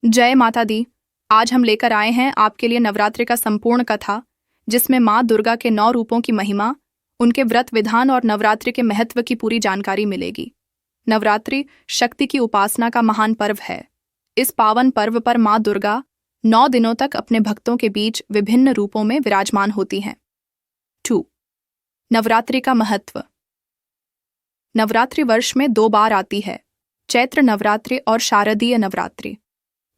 जय माता दी। आज हम लेकर आए हैं आपके लिए नवरात्रि का संपूर्ण कथा, जिसमें माँ दुर्गा के 9 रूपों की महिमा, उनके व्रत विधान और नवरात्रि के महत्व की पूरी जानकारी मिलेगी। नवरात्रि शक्ति की उपासना का महान पर्व है। इस पावन पर्व पर माँ दुर्गा 9 दिनों तक अपने भक्तों के बीच विभिन्न रूपों में विराजमान होती हैं। 2. नवरात्रि का महत्व। नवरात्रि वर्ष में 2 बार आती है, चैत्र नवरात्रि और शारदीय नवरात्रि।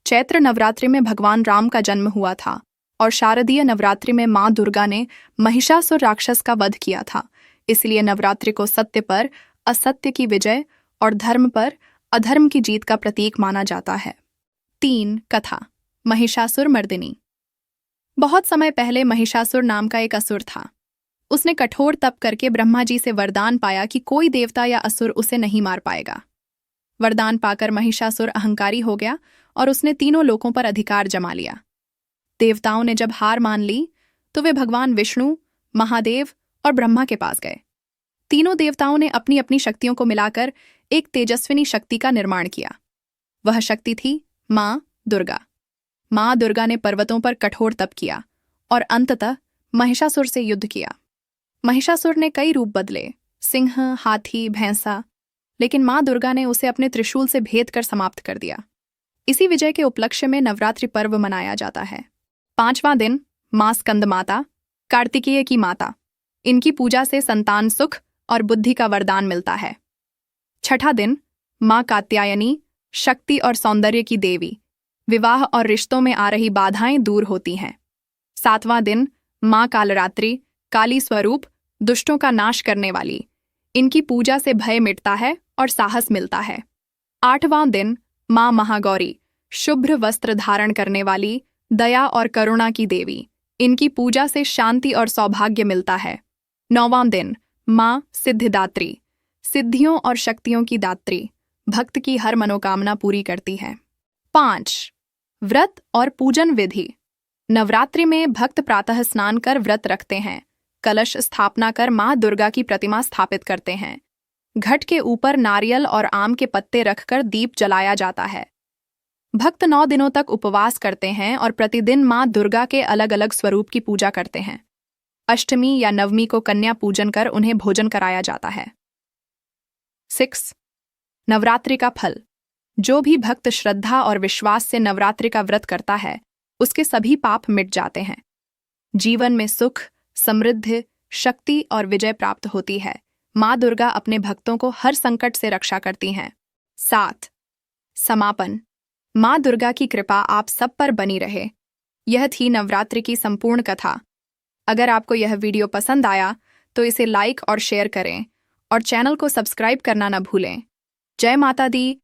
चैत्र नवरात्रि में भगवान राम का जन्म हुआ था और शारदीय नवरात्रि में माँ दुर्गा ने महिषासुर राक्षस का वध किया था। इसलिए नवरात्रि को सत्य पर असत्य की विजय और धर्म पर अधर्म की जीत का प्रतीक माना जाता है। 3. कथा। महिषासुर मर्दिनी। बहुत समय पहले महिषासुर नाम का एक असुर था। उसने कठोर तप करके ब्रह्मा जी से वरदान पाया कि कोई देवता या असुर उसे नहीं मार पाएगा। वरदान पाकर महिषासुर अहंकारी हो गया और उसने तीनों लोकों पर अधिकार जमा लिया। देवताओं ने जब हार मान ली तो वे भगवान विष्णु, महादेव और ब्रह्मा के पास गए। तीनों देवताओं ने अपनी अपनी शक्तियों को मिलाकर एक तेजस्विनी शक्ति का निर्माण किया। वह शक्ति थी माँ दुर्गा। माँ दुर्गा ने पर्वतों पर कठोर तप किया और अंततः महिषासुर से युद्ध किया। महिषासुर ने कई रूप बदले, सिंह, हाथी, भैंसा, लेकिन माँ दुर्गा ने उसे अपने त्रिशूल से भेद कर समाप्त कर दिया। इसी विजय के उपलक्ष्य में नवरात्रि पर्व मनाया जाता है। 5वां दिन माँ स्कंद माता, कार्तिकेय की माता। इनकी पूजा से संतान सुख और बुद्धि का वरदान मिलता है। 6ठा दिन माँ कात्यायनी, शक्ति और सौंदर्य की देवी। विवाह और रिश्तों में आ रही बाधाएं दूर होती हैं। 7वां दिन माँ कालरात्रि, काली स्वरूप, दुष्टों का नाश करने वाली। इनकी पूजा से भय मिटता है और साहस मिलता है। 8वां दिन माँ महागौरी, शुभ्र वस्त्र धारण करने वाली, दया और करुणा की देवी। इनकी पूजा से शांति और सौभाग्य मिलता है। 9वां दिन माँ सिद्धिदात्री, सिद्धियों और शक्तियों की दात्री, भक्त की हर मनोकामना पूरी करती है। 5. व्रत और पूजन विधि। नवरात्रि में भक्त प्रातः स्नान कर व्रत रखते हैं। कलश स्थापना कर माँ दुर्गा की प्रतिमा स्थापित करते हैं। घट के ऊपर नारियल और आम के पत्ते रखकर दीप जलाया जाता है। भक्त 9 दिनों तक उपवास करते हैं और प्रतिदिन माँ दुर्गा के अलग अलग स्वरूप की पूजा करते हैं। अष्टमी या नवमी को कन्या पूजन कर उन्हें भोजन कराया जाता है। 6. नवरात्रि का फल। जो भी भक्त श्रद्धा और विश्वास से नवरात्रि का व्रत करता है, उसके सभी पाप मिट जाते हैं। जीवन में सुख, समृद्धि, शक्ति और विजय प्राप्त होती है। माँ दुर्गा अपने भक्तों को हर संकट से रक्षा करती हैं। 7. समापन। माँ दुर्गा की कृपा आप सब पर बनी रहे। यह थी नवरात्रि की संपूर्ण कथा। अगर आपको यह वीडियो पसंद आया तो इसे लाइक और शेयर करें और चैनल को सब्सक्राइब करना न भूलें। जय माता दी।